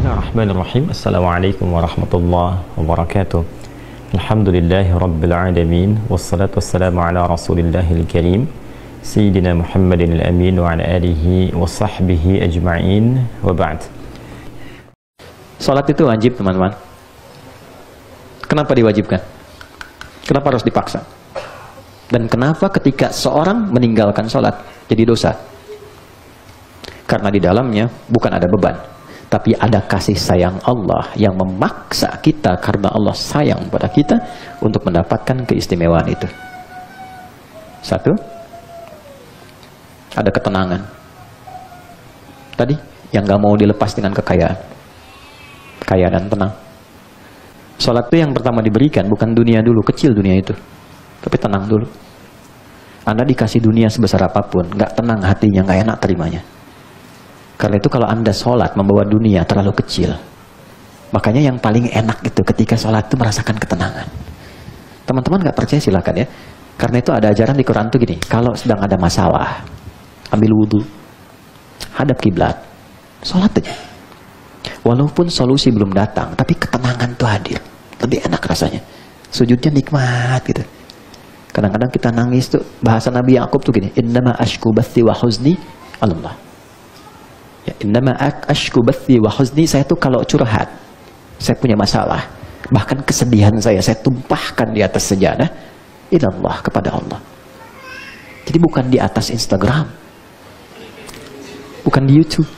Bismillahirrahmanirrahim. Assalamualaikum warahmatullahi wabarakatuh. Alhamdulillahi rabbil alamin. Wassalatu wassalamu ala rasulillahil karim Sayyidina Muhammadin al-amin wa ala alihi wa sahbihi ajma'in wa ba'd. Salat itu wajib, teman-teman. Kenapa diwajibkan? Kenapa harus dipaksa? Dan kenapa ketika seorang meninggalkan salat jadi dosa? Karena di dalamnya bukan ada beban, tapi ada kasih sayang Allah yang memaksa kita karena Allah sayang pada kita untuk mendapatkan keistimewaan itu. Satu, ada ketenangan. Tadi, yang gak mau dilepas dengan kekayaan. Kaya dan tenang. Salat itu yang pertama diberikan, bukan dunia dulu, kecil dunia itu. Tapi tenang dulu. Anda dikasih dunia sebesar apapun, gak tenang hatinya, gak enak terimanya. Karena itu kalau Anda sholat membawa dunia terlalu kecil. Makanya yang paling enak itu ketika sholat itu merasakan ketenangan. Teman-teman gak percaya silakan ya. Karena itu ada ajaran di Quran tuh gini. Kalau sedang ada masalah, ambil wudhu, hadap kiblat, sholat aja. Walaupun solusi belum datang, tapi ketenangan tuh hadir. Lebih enak rasanya. Sujudnya nikmat gitu. Kadang-kadang kita nangis tuh. Bahasa Nabi Ya'qub tuh gini. Innama ashku bathi wa huzni Allah. Ya, innama ashku bathi wa huzni, saya tuh kalau curhat, saya punya masalah, bahkan kesedihan saya tumpahkan di atas sejadah ilallah, kepada Allah. Jadi bukan di atas Instagram, bukan di YouTube.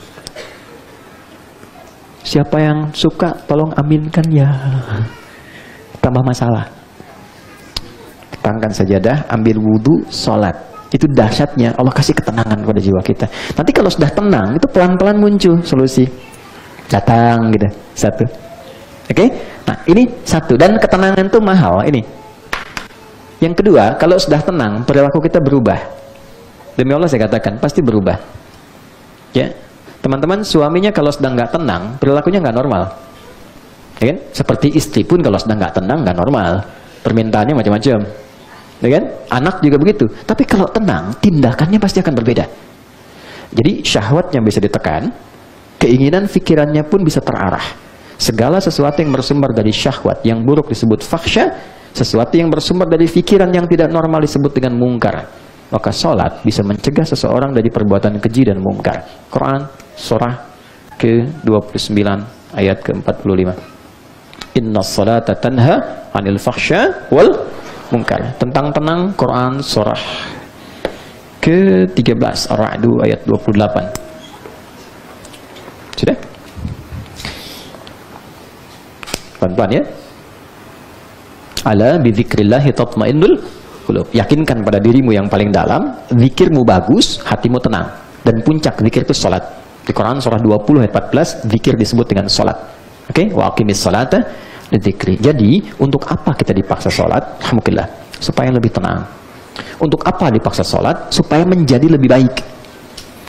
Siapa yang suka tolong aminkan ya. Tambah masalah, tangkan sajadah, ambil wudhu, sholat. Itu dahsyatnya Allah kasih ketenangan pada jiwa kita. Nanti kalau sudah tenang, itu pelan-pelan muncul solusi. Datang gitu. Satu. Oke? Nah, ini satu. Dan ketenangan itu mahal. Ini. Yang kedua, kalau sudah tenang, perilaku kita berubah. Demi Allah saya katakan, pasti berubah. Ya. Teman-teman, suaminya kalau sedang nggak tenang, perilakunya nggak normal. Ya kan? Seperti istri pun kalau sedang nggak tenang, nggak normal. Permintaannya macam-macam. Ya kan? Anak juga begitu. Tapi kalau tenang, tindakannya pasti akan berbeda. Jadi syahwatnya bisa ditekan, keinginan pikirannya pun bisa terarah. Segala sesuatu yang bersumber dari syahwat yang buruk disebut fakhsya, sesuatu yang bersumber dari pikiran yang tidak normal disebut dengan mungkar. Maka sholat bisa mencegah seseorang dari perbuatan keji dan mungkar. Quran surah ke-29 ayat ke-45. Inna sholata tanha anil fakhsya wal mungkar. Tentang tenang, Quran surah ke-13 Ar-Ra'du ayat 28. Sudah? Pelan-pelan ya. Ala bidzikrillahi tatmainnul qulub. Yakinkan pada dirimu yang paling dalam, zikirmu bagus, hatimu tenang. Dan puncak zikir itu salat. Di Quran surah 20 ayat 14, zikir disebut dengan salat. Oke, wa aqimis salata dzikri. Jadi, untuk apa kita dipaksa sholat? Alhamdulillah, supaya lebih tenang. Untuk apa dipaksa sholat? Supaya menjadi lebih baik.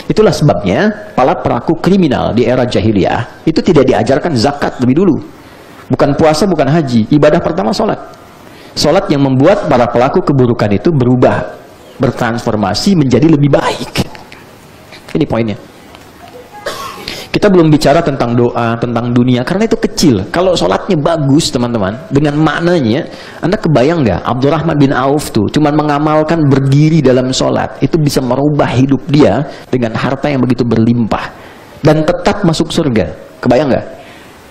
Itulah sebabnya, para pelaku kriminal di era jahiliyah, itu tidak diajarkan zakat lebih dulu. Bukan puasa, bukan haji. Ibadah pertama sholat. Sholat yang membuat para pelaku keburukan itu berubah, bertransformasi menjadi lebih baik. Ini poinnya. Kita belum bicara tentang doa, tentang dunia, karena itu kecil. Kalau sholatnya bagus, teman-teman, dengan maknanya, Anda kebayang nggak? Abdurrahman bin Auf tuh, cuman mengamalkan berdiri dalam sholat, itu bisa merubah hidup dia dengan harta yang begitu berlimpah. Dan tetap masuk surga. Kebayang nggak?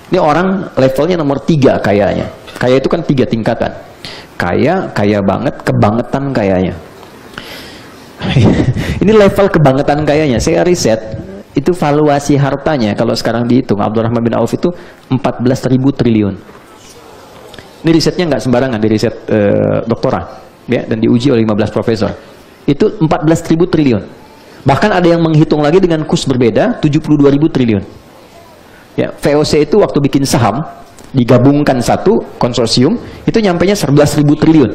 Ini orang levelnya nomor 3 kayanya. Kaya itu kan 3 tingkatan. Kaya banget, kebangetan kayanya. Ini level kebangetan kayanya. Saya riset. Itu valuasi hartanya kalau sekarang dihitung, Abdurrahman bin Auf itu 14.000 triliun. Ini risetnya nggak sembarangan, di riset doktoral ya, dan diuji oleh 15 profesor. Itu 14.000 triliun. Bahkan ada yang menghitung lagi dengan kurs berbeda, 72.000 triliun. Ya, VOC itu waktu bikin saham digabungkan satu konsorsium, itu nyampainya 11.000 triliun.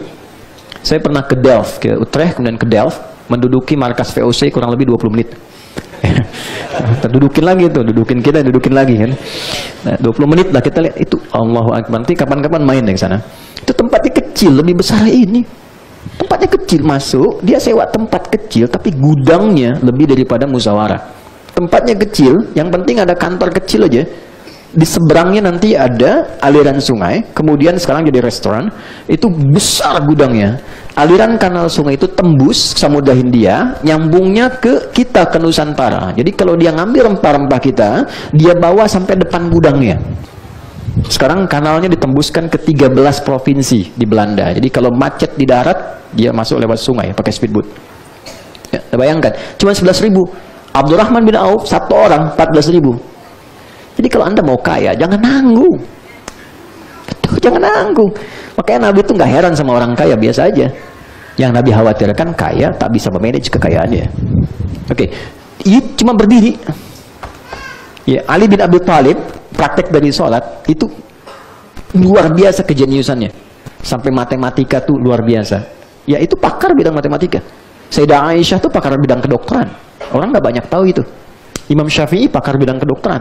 Saya pernah ke Delft, ke Utrecht, kemudian ke Delft, menduduki markas VOC kurang lebih 20 menit. Terdudukin lagi tuh, dudukin lagi kan. Nah, 20 menit lah kita lihat itu. Allahu Akbar. Nanti kapan-kapan main yang sana. Itu tempatnya kecil, lebih besar ini. Tempatnya kecil, masuk, dia sewa tempat kecil tapi gudangnya lebih daripada musyawarah. Tempatnya kecil, yang penting ada kantor kecil aja. di seberangnya nanti ada aliran sungai, kemudian sekarang jadi restoran, itu besar gudangnya. Aliran kanal sungai itu tembus Samudra Hindia, nyambungnya ke kita, ke Nusantara. Jadi kalau dia ngambil rempah-rempah kita, dia bawa sampai depan gudangnya. Sekarang kanalnya ditembuskan ke 13 provinsi di Belanda. Jadi kalau macet di darat, dia masuk lewat sungai pakai speedboat. Ya, bayangkan, cuma 11.000. Abdurrahman bin Auf, satu orang 14.000. Jadi kalau Anda mau kaya, jangan nanggung. Betul, jangan nanggung. Makanya Nabi itu nggak heran sama orang kaya, biasa aja. Yang Nabi khawatirkan kaya tak bisa memanage kekayaannya. Oke, ini cuma berdiri. Ya, Ali bin Abi Thalib praktek dari sholat itu luar biasa kejeniusannya. Sampai matematika tuh luar biasa. Ya itu pakar bidang matematika. Sayyidah Aisyah tuh pakar bidang kedokteran. Orang nggak banyak tahu itu. Imam Syafi'i pakar bidang kedokteran.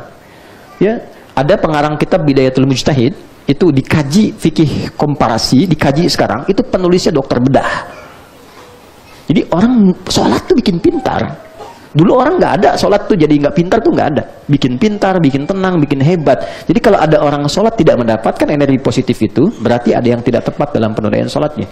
Ya, ada pengarang kitab Bidayatul Mujtahid. Itu dikaji fikih komparasi, dikaji sekarang, itu penulisnya dokter bedah. Jadi orang sholat tuh bikin pintar. Dulu orang nggak ada sholat tuh jadi nggak pintar tuh nggak ada. Bikin pintar, bikin tenang, bikin hebat. Jadi kalau ada orang sholat tidak mendapatkan energi positif itu, berarti ada yang tidak tepat dalam penunaian sholatnya.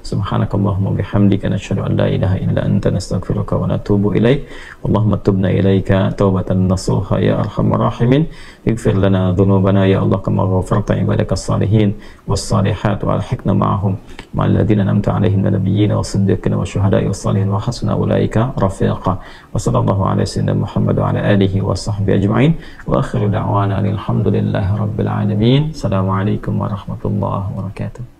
Subhanakallahumma bihamdika nasyhadu an la ilaha illa anta nastaghfiruka wa natubu ilaik. Allahumma tubna ilaika taubatan nasuha ya arhamar rahimin. Ighfir lana dhunubana ya Allah kama ghafarta ibadakas salihin was salihat wa alhiqna ma'ahum ma'al ladzina an'amta 'alaihim minal nabiyyin was siddiqin was syuhada'i was salihin wa hasuna ulaika rafiqa. Wa sallallahu ala sayyidina Muhammad wa ala alihi wa sahbihi ajma'in. Wa akhiru da'wana alhamdulillahi rabbil alamin. Assalamualaikum warahmatullahi wabarakatuh.